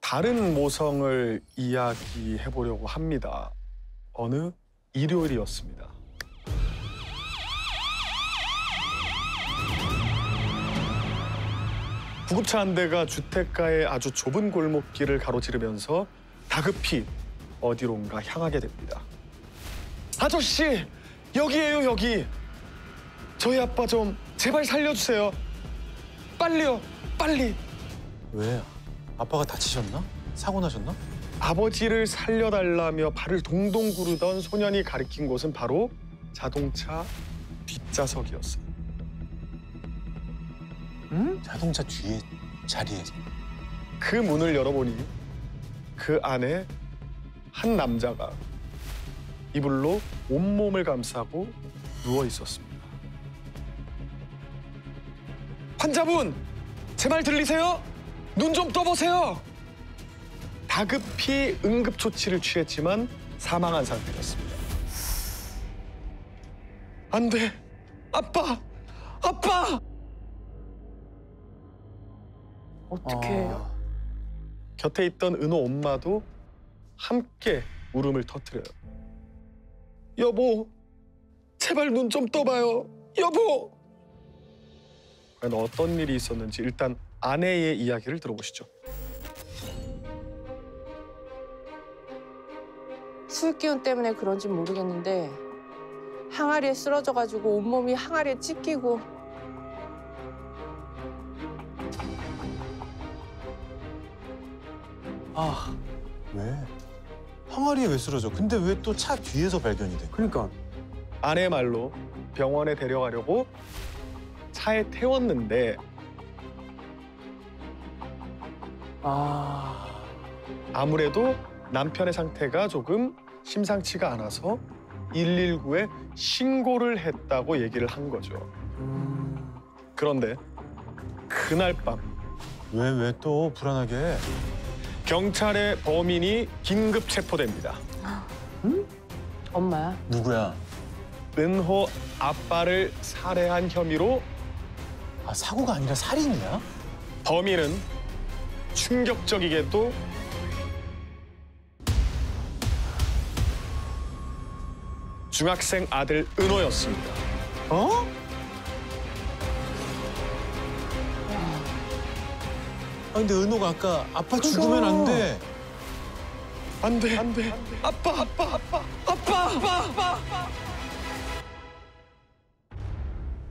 다른 모성을 이야기해 보려고 합니다. 어느 일요일이었습니다. 구급차 한 대가 주택가의 아주 좁은 골목길을 가로지르면서 다급히 어디론가 향하게 됩니다. 아저씨, 여기에요, 여기. 저희 아빠 좀 제발 살려주세요. 빨리요, 빨리. 왜? 아빠가 다치셨나? 사고 나셨나? 아버지를 살려달라며 발을 동동 구르던 소년이 가리킨 곳은 바로 자동차 뒷좌석이었어요. 응? 자동차 뒤에 자리에. 그 문을 열어보니 그 안에 한 남자가 이불로 온몸을 감싸고 누워 있었습니다. 환자분, 제 말 들리세요? 눈 좀 떠보세요. 다급히 응급조치를 취했지만 사망한 상태였습니다. 안 돼, 아빠, 아빠! 어떡해. 곁에 있던 은호 엄마도 함께 울음을 터뜨려요. 여보, 제발 눈 좀 떠봐요. 여보! 과연 어떤 일이 있었는지 일단 아내의 이야기를 들어보시죠. 술 기운 때문에 그런지 모르겠는데 항아리에 쓰러져가지고 온몸이 항아리에 찢기고. 아, 왜? 항아리에 왜 쓰러져? 근데 왜 또 차 뒤에서 발견이 돼? 그러니까. 아내 말로 병원에 데려가려고 차에 태웠는데 아무래도 남편의 상태가 조금 심상치가 않아서 119에 신고를 했다고 얘기를 한 거죠. 그런데 그날 밤 왜 또 불안하게? 경찰의 범인이 긴급 체포됩니다. 엄마야. 누구야? 은호 아빠를 살해한 혐의로 아, 사고가 아니라 살인이야? 범인은 충격적이게도 중학생 아들 은호였습니다. 어? 아, 근데 은호가 아까 아빠 죽으면 안 돼. 안 돼, 안 돼. 아빠, 아빠, 아빠, 아빠, 아빠, 아빠.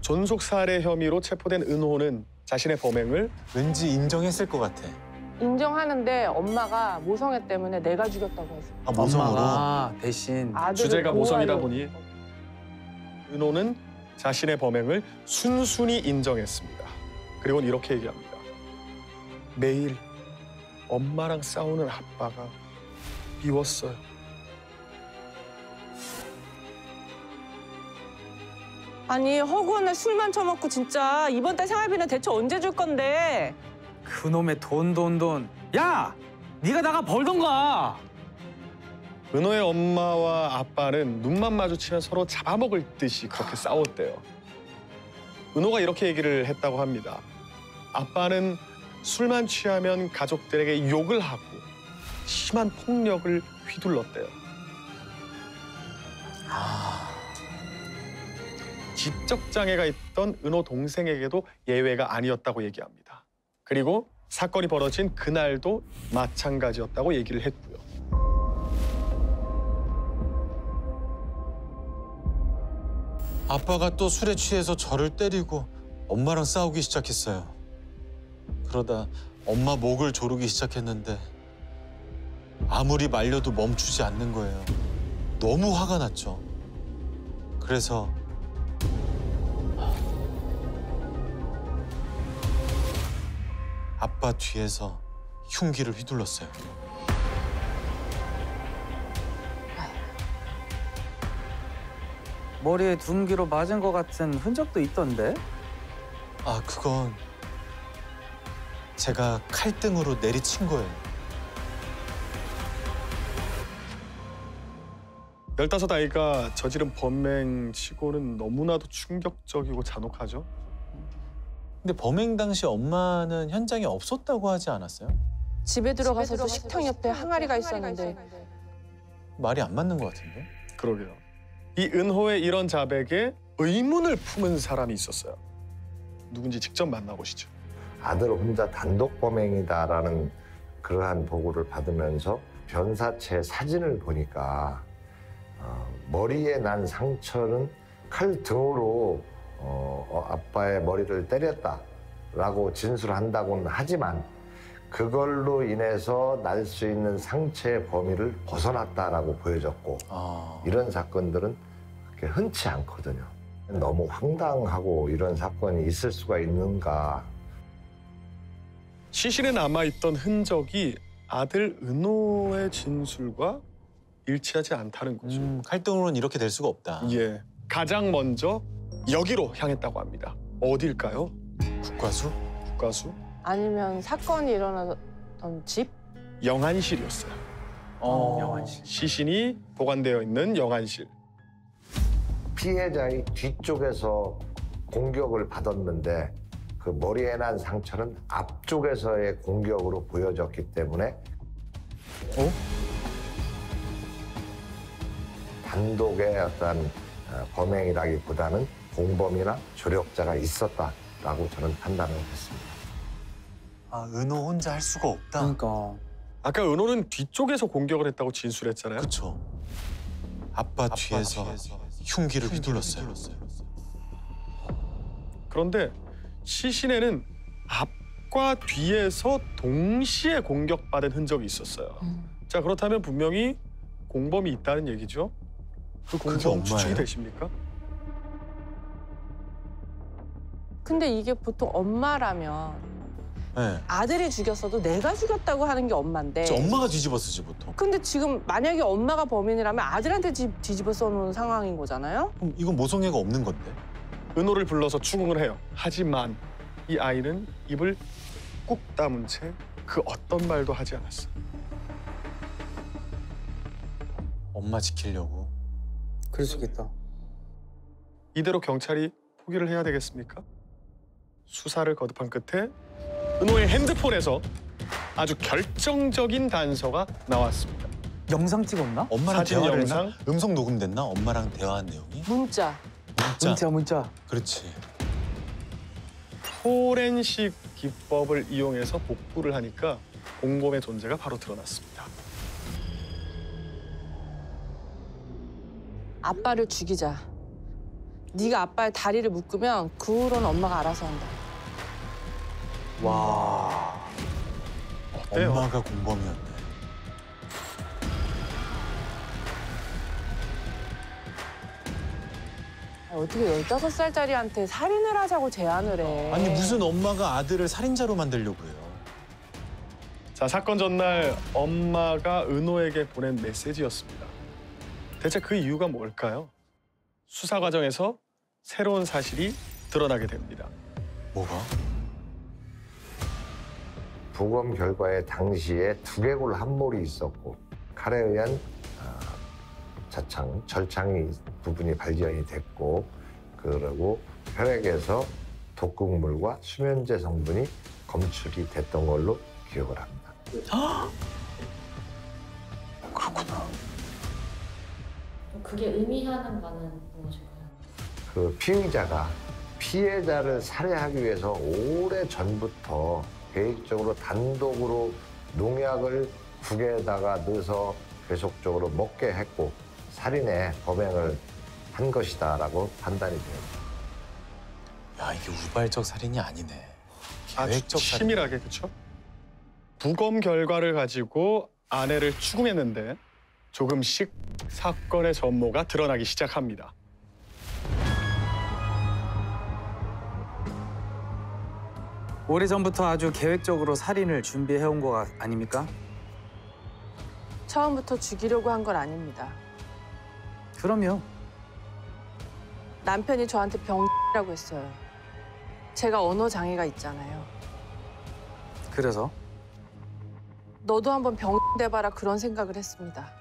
존속 살해 혐의로 체포된 은호는 자신의 범행을 왠지 인정했을 것 같아. 인정하는데 엄마가 모성애 때문에 내가 죽였다고 했어. 아, 모성으로? 엄마가 대신. 아들을 주제가 모성이다 보호하려고. 보니 은호는 자신의 범행을 순순히 인정했습니다. 그리고는 이렇게 얘기합니다. 매일 엄마랑 싸우는 아빠가 미웠어요. 아니 허구한 날 술만 처먹고 진짜 이번 달 생활비는 대체 언제 줄 건데? 그놈의 돈. 야! 네가 나가 벌던가! 은호의 엄마와 아빠는 눈만 마주치면 서로 잡아먹을 듯이 그렇게 싸웠대요. 은호가 이렇게 얘기를 했다고 합니다. 아빠는 술만 취하면 가족들에게 욕을 하고 심한 폭력을 휘둘렀대요. 지적장애가 있던 은호 동생에게도 예외가 아니었다고 얘기합니다. 그리고 사건이 벌어진 그날도 마찬가지였다고 얘기를 했고요. 아빠가 또 술에 취해서 저를 때리고 엄마랑 싸우기 시작했어요. 그러다 엄마 목을 조르기 시작했는데 아무리 말려도 멈추지 않는 거예요. 너무 화가 났죠. 그래서 아빠 뒤에서 흉기를 휘둘렀어요. 머리에 둔기로 맞은 것 같은 흔적도 있던데? 아, 그건 제가 칼등으로 내리친 거예요. 15아이가 저지른 범행치고는 너무나도 충격적이고 잔혹하죠. 근데 범행 당시 엄마는 현장에 없었다고 하지 않았어요? 집에 들어가서도 식탁 옆에 항아리가 있었는데 말이 안 맞는 것 같은데? 그러게요. 이 은호의 이런 자백에 의문을 품은 사람이 있었어요. 누군지 직접 만나보시죠. 아들 혼자 단독 범행이다라는 그러한 보고를 받으면서 변사체 사진을 보니까 머리에 난 상처는 칼 등으로 아빠의 머리를 때렸다라고 진술한다고는 하지만 그걸로 인해서 날 수 있는 상처의 범위를 벗어났다라고 보여졌고 이런 사건들은 그렇게 흔치 않거든요. 너무 황당하고 이런 사건이 있을 수가 있는가. 시신에 남아있던 흔적이 아들 은호의 진술과 일치하지 않다는 거죠. 칼등으로는 이렇게 될 수가 없다. 예, 가장 먼저 여기로 향했다고 합니다. 어딜까요? 국과수? 국과수? 아니면 사건이 일어났던 집? 영안실이었어요. 영환씨. 시신이 보관되어 있는 영안실. 피해자의 뒤쪽에서 공격을 받았는데 그 머리에 난 상처는 앞쪽에서의 공격으로 보여졌기 때문에 단독의 어떤 범행이라기보다는 공범이나 조력자가 있었다라고 저는 판단을 했습니다. 아, 은호 혼자 할 수가 없다. 그러니까. 아까 은호는 뒤쪽에서 공격을 했다고 진술했잖아요. 그쵸. 아빠 뒤에서 흉기를 휘둘렀어요. 그런데 시신에는 앞과 뒤에서 동시에 공격받은 흔적이 있었어요. 자, 그렇다면 분명히 공범이 있다는 얘기죠. 그 공범 추측이 엄마예요? 되십니까? 근데 이게 보통 엄마라면 네. 아들이 죽였어도 내가 죽였다고 하는 게 엄마인데 저 엄마가 뒤집어 쓰지 보통. 근데 지금 만약에 엄마가 범인이라면 아들한테 뒤집어 써놓은 상황인 거잖아요? 그럼 이건 모성애가 없는 건데? 은호를 불러서 추궁을 해요. 하지만 이 아이는 입을 꾹 다문 채 그 어떤 말도 하지 않았어요. 엄마 지키려고. 그럴 수 있겠다. 이대로 경찰이 포기를 해야 되겠습니까? 수사를 거듭한 끝에 은호의 핸드폰에서 아주 결정적인 단서가 나왔습니다. 영상 찍었나? 엄마랑 사진, 대화를 영상? 했나? 음성 녹음됐나? 엄마랑 대화한 내용이? 문자. 문자. 그렇지. 포렌식 기법을 이용해서 복구를 하니까 공범의 존재가 바로 드러났습니다. 아빠를 죽이자. 네가 아빠의 다리를 묶으면 그 후로는 엄마가 알아서 한다. 와. 어때요? 엄마가 공범이었네. 어떻게 15살짜리한테 살인을 하자고 제안을 해. 아니 무슨 엄마가 아들을 살인자로 만들려고 해요. 자, 사건 전날 엄마가 은호에게 보낸 메시지였습니다. 대체 그 이유가 뭘까요? 수사 과정에서 새로운 사실이 드러나게 됩니다. 뭐가? 부검 결과에 당시에 두개골 함몰이 있었고 칼에 의한 절창이 부분이 발견이 됐고 그리고 혈액에서 독극물과 수면제 성분이 검출이 됐던 걸로 기억을 합니다. 그렇구나. 그게 의미하는 바는 무엇일까요? 그 피의자가 피해자를 살해하기 위해서 오래 전부터 계획적으로 단독으로 농약을 국에다가 넣어서 계속적으로 먹게 했고 살인의 범행을 한 것이다라고 판단이 됩니다. 야 이게 우발적 살인이 아니네. 아주 계획적 살인. 치밀하게, 그렇죠? 부검 결과를 가지고 아내를 추궁했는데 조금씩 사건의 전모가 드러나기 시작합니다. 오래전부터 아주 계획적으로 살인을 준비해온 거 아닙니까? 처음부터 죽이려고 한 건 아닙니다. 그럼요. 남편이 저한테 병이라고 했어요. 제가 언어 장애가 있잖아요. 그래서? 너도 한번 병 돼봐라 그런 생각을 했습니다.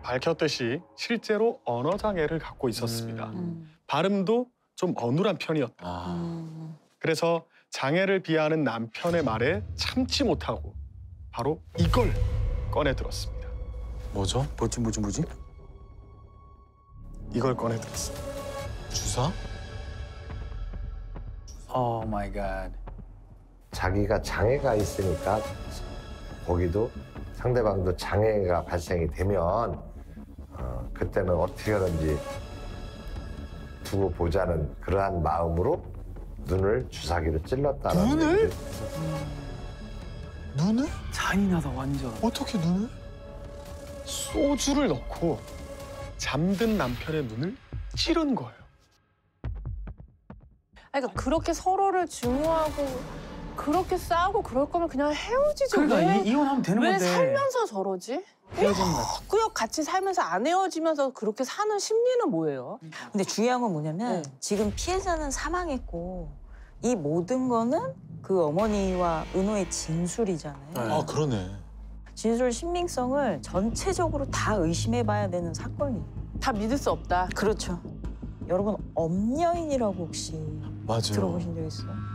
밝혔듯이 실제로 언어 장애를 갖고 있었습니다. 음. 발음도 좀 어눌한 편이었다. 아, 그래서 장애를 비하하는 남편의 말에 참지 못하고 바로 이걸 꺼내 들었습니다. 뭐죠? 뭐지? 이걸 꺼내 들었습니다. 주사? 오 마이 갓. 자기가 장애가 있으니까 거기도 상대방도 장애가 발생이 되면 그때는 어떻게 하든지 두고 보자는 그러한 마음으로 눈을 주사기로 찔렀다는 눈을? 얘기를 눈을? 잔인하다 완전. 어떻게 눈을? 소주를 넣고 잠든 남편의 눈을 찌른 거예요. 그러니까 그렇게 서로를 증오하고 그렇게 싸우고 그럴 거면 그냥 헤어지죠. 그러니까 왜, 이혼하면 되는 왜 건데. 살면서 저러지? 헤어지는 거지. 꾸역 같이 살면서 안 헤어지면서 그렇게 사는 심리는 뭐예요? 근데 중요한 건 뭐냐면 네. 지금 피해자는 사망했고 이 모든 거는 그 어머니와 은호의 진술이잖아요. 네. 아 그러네. 진술 신빙성을 전체적으로 다 의심해봐야 되는 사건이에요. 다 믿을 수 없다. 그렇죠. 여러분 엄여인이라고 혹시 맞아요. 들어보신 적 있어요?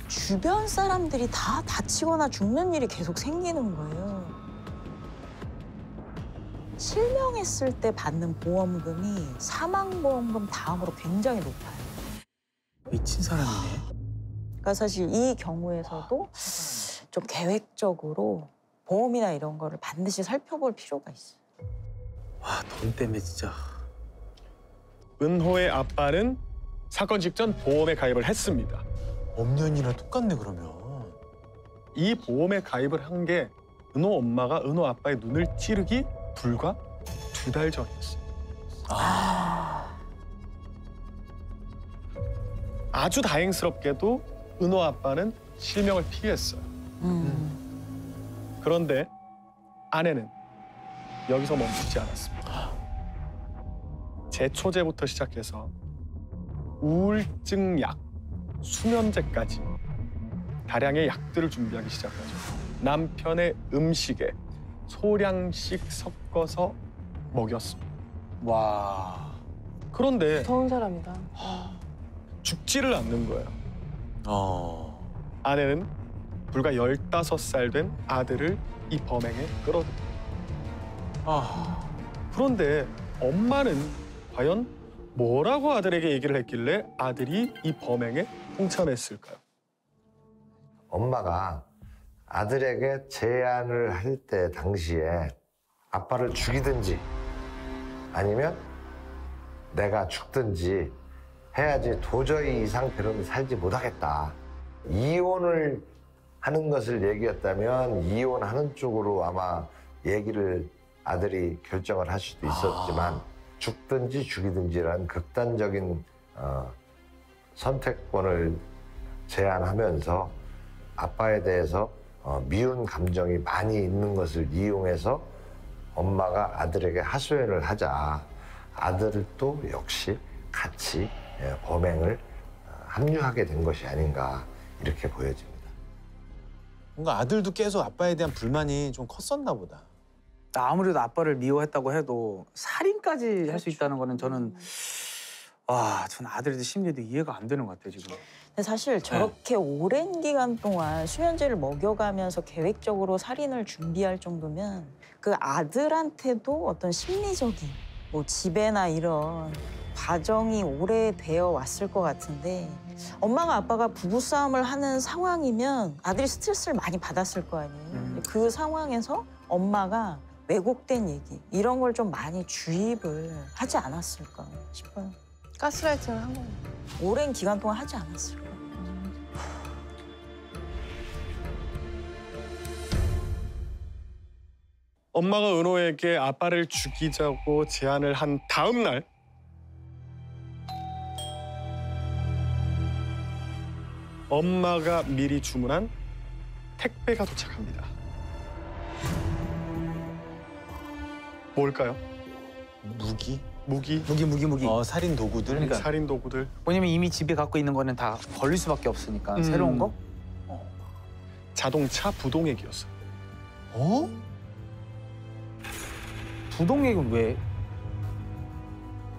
주변 사람들이 다 다치거나 죽는 일이 계속 생기는 거예요. 실명했을 때 받는 보험금이 사망보험금 다음으로 굉장히 높아요. 미친 사람이네. 그러니까 사실 이 경우에서도 좀 계획적으로 보험이나 이런 거를 반드시 살펴볼 필요가 있어요. 와, 돈 때문에 진짜. 은호의 아빠는 사건 직전 보험에 가입을 했습니다. 엄연이랑 똑같네 그러면. 이 보험에 가입을 한 게 은호 엄마가 은호 아빠의 눈을 찌르기 불과 2달 전이었어요. 아주 다행스럽게도 은호 아빠는 실명을 피했어요. 그런데 아내는 여기서 멈추지 않았습니다. 제초제부터 시작해서 우울증 약, 수면제까지 다량의 약들을 준비하기 시작하죠. 남편의 음식에 소량씩 섞어서 먹였습니다. 와. 그런데 무서운 사람이다. 죽지를 않는 거예요. 어. 아내는 불과 15살 된 아들을 이 범행에 끌어들입니다. 아. 그런데 엄마는 과연 뭐라고 아들에게 얘기를 했길래 아들이 이 범행에 동참했을까요? 엄마가 아들에게 제안을 할 때 당시에 아빠를 죽이든지 아니면 내가 죽든지 해야지 도저히 이 상태로는 살지 못하겠다. 이혼을 하는 것을 얘기했다면 이혼하는 쪽으로 아마 얘기를 아들이 결정을 할 수도 있었지만 죽든지 죽이든지라는 극단적인 선택권을 제안하면서 아빠에 대해서 미운 감정이 많이 있는 것을 이용해서 엄마가 아들에게 하소연을 하자 아들도 역시 같이 범행을 합류하게 된 것이 아닌가 이렇게 보여집니다. 뭔가 아들도 계속 아빠에 대한 불만이 좀 컸었나 보다. 아무래도 아빠를 미워했다고 해도 살인까지 할 수 있다는 거는 저는 전 아들의 심리도 이해가 안 되는 것 같아요, 지금. 근데 사실 저렇게 오랜 기간 동안 수면제를 먹여가면서 계획적으로 살인을 준비할 정도면 그 아들한테도 어떤 심리적인 뭐 지배나 이런 과정이 오래되어 왔을 것 같은데 엄마가 아빠가 부부싸움을 하는 상황이면 아들이 스트레스를 많이 받았을 거 아니에요. 그 상황에서 엄마가 왜곡된 얘기 이런 걸 좀 많이 주입을 하지 않았을까 싶어요. 가스라이팅을 한 거예요. 오랜 기간 동안 하지 않았을까. 엄마가 은호에게 아빠를 죽이자고 제안을 한 다음 날 엄마가 미리 주문한 택배가 도착합니다. 뭘까요? 무기? 무기, 무기. 살인 도구들. 그러니까. 살인 도구들. 왜냐면 이미 집에 갖고 있는 거는 다 걸릴 수밖에 없으니까 새로운 거? 자동차 부동액이었어요. 어? 부동액은 왜?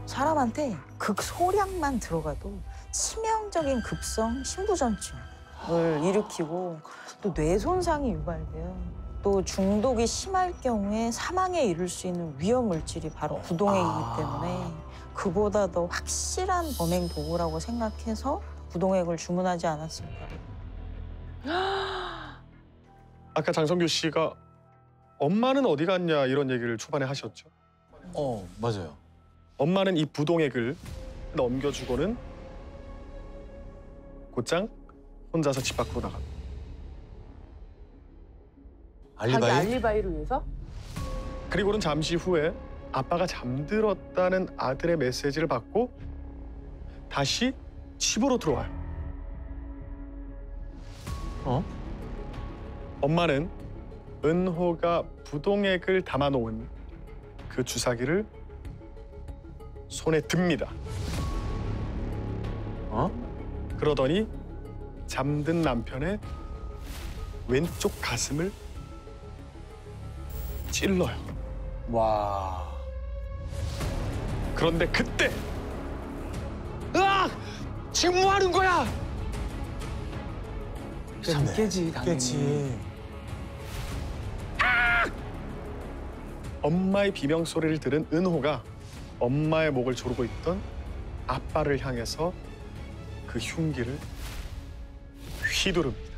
사람한테 극소량만 들어가도 치명적인 급성 심부전증을 일으키고 또 뇌 손상이 유발돼요. 또 중독이 심할 경우에 사망에 이를 수 있는 위험 물질이 바로 부동액이기 때문에 그보다 더 확실한 범행 도구라고 생각해서 부동액을 주문하지 않았을까. 아까 장성규 씨가 엄마는 어디 갔냐 이런 얘기를 초반에 하셨죠. 맞아요. 엄마는 이 부동액을 넘겨주고는 곧장 혼자서 집 밖으로 나갑니다. 자기 알리바이? 알리바이를 위해서? 그리고는 잠시 후에 아빠가 잠들었다는 아들의 메시지를 받고 다시 집으로 들어와요. 엄마는 은호가 부동액을 담아놓은 그 주사기를 손에 듭니다. 그러더니 잠든 남편의 왼쪽 가슴을 찔러요. 와. 그런데 그때 으악! 지금 뭐 하는 거야? 깨지 당연히. 깨지. 엄마의 비명 소리를 들은 은호가 엄마의 목을 조르고 있던 아빠를 향해서 그 흉기를 휘두릅니다.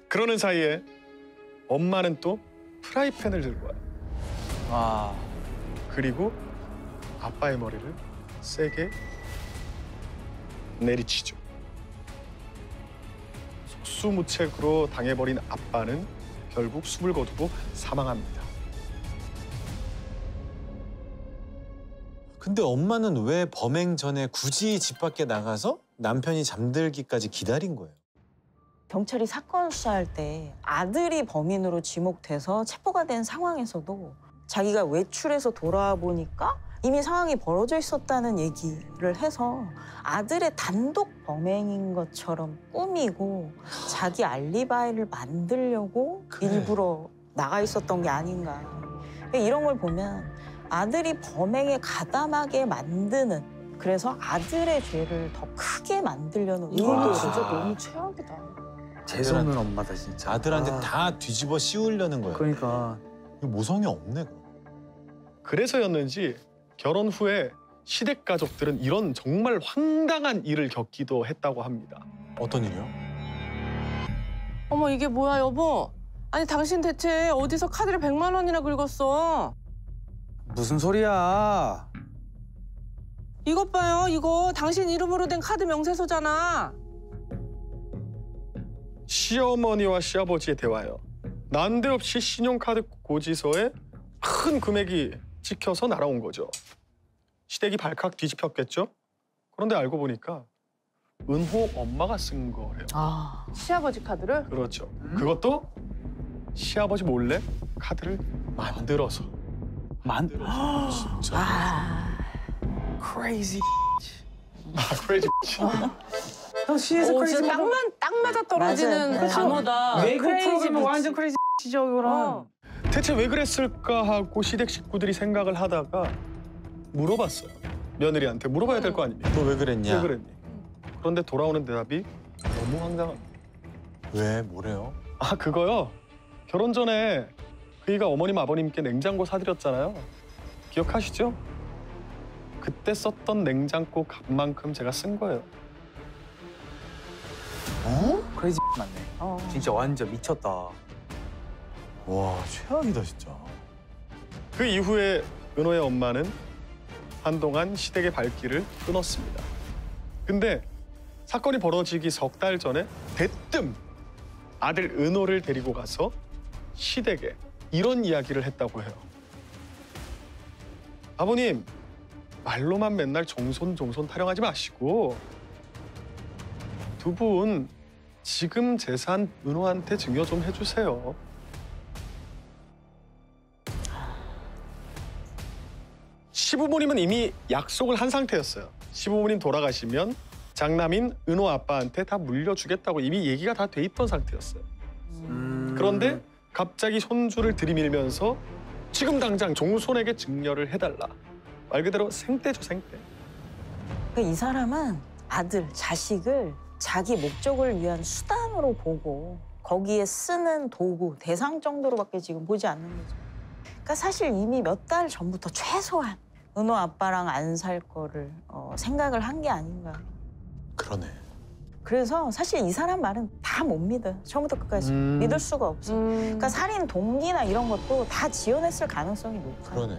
그러는 사이에 엄마는 또 프라이팬을 들고 와요. 와. 그리고 아빠의 머리를 세게 내리치죠. 속수무책으로 당해버린 아빠는 결국 숨을 거두고 사망합니다. 근데 엄마는 왜 범행 전에 굳이 집 밖에 나가서 남편이 잠들기까지 기다린 거예요? 경찰이 사건 수사할 때 아들이 범인으로 지목돼서 체포가 된 상황에서도 자기가 외출해서 돌아와 보니까 이미 상황이 벌어져 있었다는 얘기를 해서 아들의 단독 범행인 것처럼 꾸미고 자기 알리바이를 만들려고 그래. 일부러 나가 있었던 게 아닌가. 이런 걸 보면 아들이 범행에 가담하게 만드는, 그래서 아들의 죄를 더 크게 만들려는 이것도 의도가 진짜 너무 최악이다. 재수없는 엄마다 진짜. 아들한테 아, 다 뒤집어 씌우려는 거예요. 그러니까. 이거 모성이 없네. 그거. 그래서였는지 결혼 후에 시댁 가족들은 이런 정말 황당한 일을 겪기도 했다고 합니다. 어떤 일이요? 어머 이게 뭐야 여보? 아니 당신 대체 어디서 카드를 100만 원이나 긁었어? 무슨 소리야? 이것 봐요 이거 당신 이름으로 된 카드 명세서잖아. 시어머니와 시아버지의 대화요. 난데없이 신용카드 고지서에 큰 금액이 찍혀서 날아온 거죠. 시댁이 발칵 뒤집혔겠죠? 그런데 알고 보니까 은호 엄마가 쓴 거래요. 아 시아버지 카드를? 그렇죠. 그것도 시아버지 몰래 카드를 만들어서. 진짜. crazy. 크레이지. 너 she's 오, crazy. 진짜 딱 맞아 떨어지는 맞아요. 단어다. 외국 크레이지 프로그램은 비치. 완전 crazy죠 이거는. 어. 대체 왜 그랬을까 하고 시댁 식구들이 생각을 하다가 물어봤어요. 며느리한테 물어봐야 될 거 아닙니까? 너 왜 그랬냐? 왜 그랬니? 그런데 돌아오는 대답이 너무 황당합니다. 왜? 뭐래요? 아 그거요? 결혼 전에 그이가 어머님 아버님께 냉장고 사드렸잖아요. 기억하시죠? 그때 썼던 냉장고 값만큼 제가 쓴 거예요. crazy 맞네. 진짜 완전 미쳤다. 와, 최악이다 진짜. 그 이후에 은호의 엄마는 한동안 시댁의 발길을 끊었습니다. 근데 사건이 벌어지기 석 달 전에 대뜸 아들 은호를 데리고 가서 시댁에 이런 이야기를 했다고 해요. 아버님, 말로만 맨날 종손 타령하지 마시고 두 분 지금 재산 은호한테 증여 좀 해주세요. 시부모님은 이미 약속을 한 상태였어요. 시부모님 돌아가시면 장남인 은호 아빠한테 다 물려주겠다고 이미 얘기가 다 돼 있던 상태였어요. 그런데 갑자기 손주를 들이밀면서 지금 당장 종손에게 증여를 해달라. 말 그대로 생떼죠, 생떼. 그러니까 이 사람은 아들, 자식을 자기 목적을 위한 수단으로 보고 거기에 쓰는 도구, 대상 정도로밖에 지금 보지 않는 거죠. 그러니까 사실 이미 몇 달 전부터 최소한 은호 아빠랑 안 살 거를 생각을 한 게 아닌가. 그러네. 그래서 사실 이 사람 말은 다 못 믿어. 처음부터 끝까지. 믿을 수가 없어. 그러니까 살인 동기나 이런 것도 다 지어냈을 가능성이 높아. 그러네.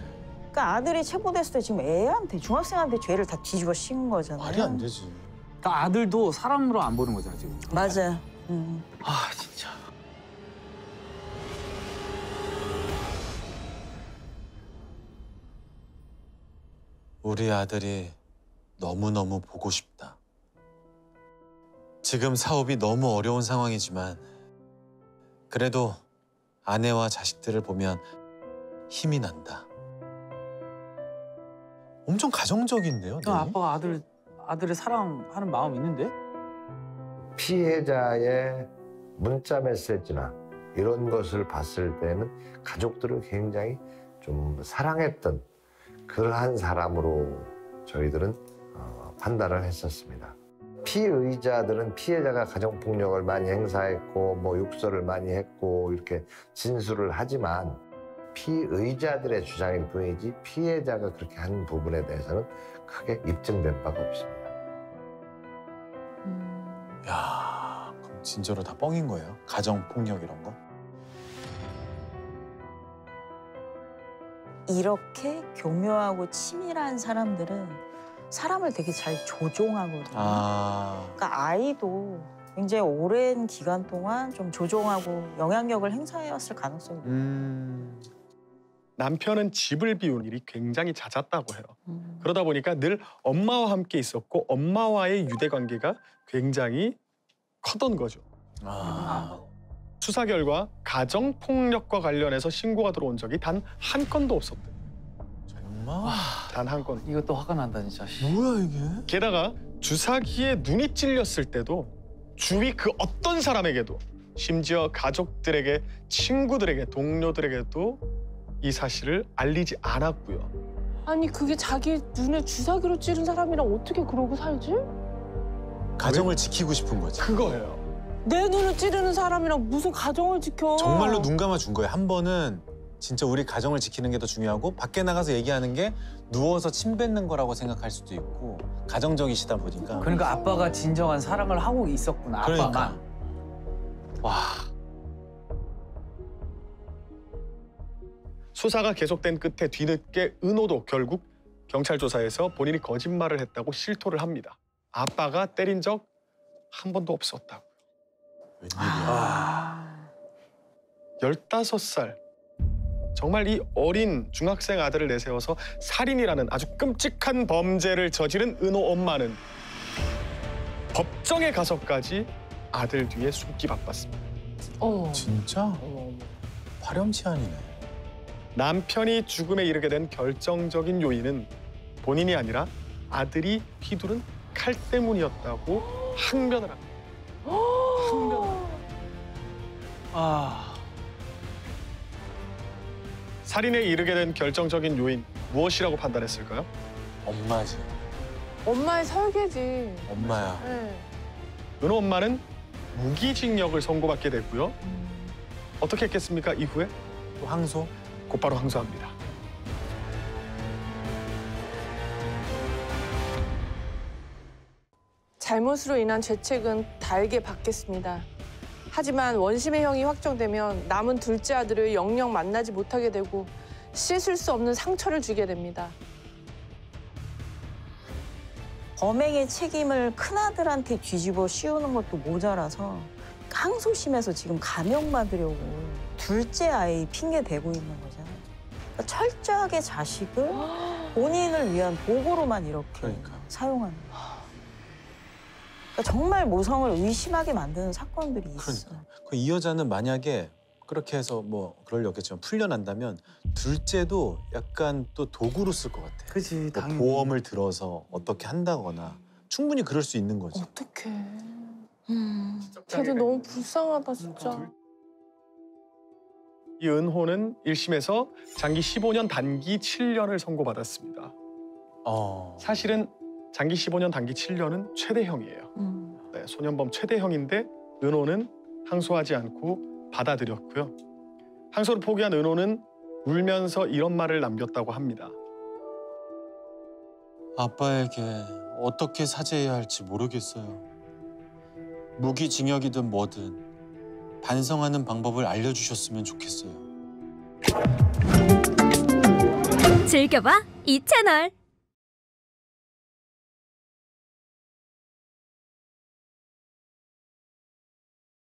그러니까 아들이 체포됐을 때 지금 애한테, 중학생한테 죄를 다 뒤집어 씌운 거잖아요. 말이 안 되지. 그러니까 아들도 사람으로 안 보는 거잖아 지금. 맞아요. 아 진짜. 우리 아들이 너무너무 보고 싶다. 지금 사업이 너무 어려운 상황이지만 그래도 아내와 자식들을 보면 힘이 난다. 엄청 가정적인데요, 네? 아빠가 아들을 사랑하는 마음 있는데? 피해자의 문자 메시지나 이런 것을 봤을 때는 가족들을 굉장히 좀 사랑했던 그러한 사람으로 저희들은 판단을 했었습니다. 피의자들은 피해자가 가정폭력을 많이 행사했고 뭐 욕설을 많이 했고 이렇게 진술을 하지만 피의자들의 주장일 뿐이지 피해자가 그렇게 한 부분에 대해서는 크게 입증된 바가 없습니다. 야, 그럼 진짜로 다 뻥인 거예요? 가정 폭력 이런 거? 이렇게 교묘하고 치밀한 사람들은 사람을 되게 잘 조종하거든요. 그러니까 아이도 굉장히 오랜 기간 동안 좀 조종하고 영향력을 행사해왔을 가능성이 높아요. 남편은 집을 비우는 일이 굉장히 잦았다고 해요. 그러다 보니까 늘 엄마와 함께 있었고 엄마와의 유대관계가 굉장히 컸던 거죠. 수사 결과 가정폭력과 관련해서 신고가 들어온 적이 단 한 건도 없었대요. 정말? 단 한 건. 이것도 화가 난다 진짜. 뭐야 이게? 게다가 주사기에 눈이 찔렸을 때도 주위 그 어떤 사람에게도 심지어 가족들에게, 친구들에게, 동료들에게도 이 사실을 알리지 않았고요. 아니 그게 자기 눈에 주사기로 찌른 사람이랑 어떻게 그러고 살지? 가정을 지키고 싶은 거지. 그거예요. 내 눈을 찌르는 사람이랑 무슨 가정을 지켜? 정말로 눈 감아 준 거예요. 한 번은 진짜 우리 가정을 지키는 게 더 중요하고 밖에 나가서 얘기하는 게 누워서 침 뱉는 거라고 생각할 수도 있고 가정적이시다 보니까. 그러니까 아빠가 진정한 사랑을 하고 있었구나. 그러니까. 아빠만. 와. 수사가 계속된 끝에 뒤늦게 은호도 결국 경찰 조사에서 본인이 거짓말을 했다고 실토를 합니다. 아빠가 때린 적 한 번도 없었다고. 웬일이야. 15살. 정말 이 어린 중학생 아들을 내세워서 살인이라는 아주 끔찍한 범죄를 저지른 은호 엄마는 법정에 가서까지 아들 뒤에 숨기 바빴습니다. 진짜? 파렴치한이네. 남편이 죽음에 이르게 된 결정적인 요인은 본인이 아니라 아들이 휘두른 칼 때문이었다고 항변을 합니다. 살인에 이르게 된 결정적인 요인 무엇이라고 판단했을까요? 엄마지. 엄마의 설계지. 엄마야. 네. 은호 엄마는 무기징역을 선고받게 됐고요. 어떻게 했겠습니까? 이후에 또 항소? 곧바로 항소합니다. 잘못으로 인한 죄책은 달게 받겠습니다. 하지만 원심의 형이 확정되면 남은 둘째 아들을 영영 만나지 못하게 되고 씻을 수 없는 상처를 주게 됩니다. 범행의 책임을 큰아들한테 뒤집어 씌우는 것도 모자라서 항소심에서 지금 감형받으려고 둘째 아이 핑계 대고 있는 거잖아요. 그러니까 철저하게 자식을 본인을 위한 도구로만 이렇게 그러니까. 사용하는 거예요. 그러니까 정말 모성을 의심하게 만드는 사건들이 있어요. 그러니까. 이 여자는 만약에 그렇게 해서 뭐 그러려겠지만 풀려난다면 둘째도 약간 또 도구로 쓸 것 같아. 그지 뭐 당연히. 보험을 들어서 어떻게 한다거나 충분히 그럴 수 있는 거지. 어떡해. 걔도 너무 불쌍하다 진짜. 이 은호는 1심에서 장기 15년, 단기 7년을 선고받았습니다. 사실은 장기 15년, 단기 7년은 최대형이에요. 네, 소년범 최대형인데 은호는 항소하지 않고 받아들였고요. 항소를 포기한 은호는 울면서 이런 말을 남겼다고 합니다. 아빠에게 어떻게 사죄해야 할지 모르겠어요. 무기징역이든 뭐든 반성하는 방법을 알려주셨으면 좋겠어요. 즐겨봐 이 채널.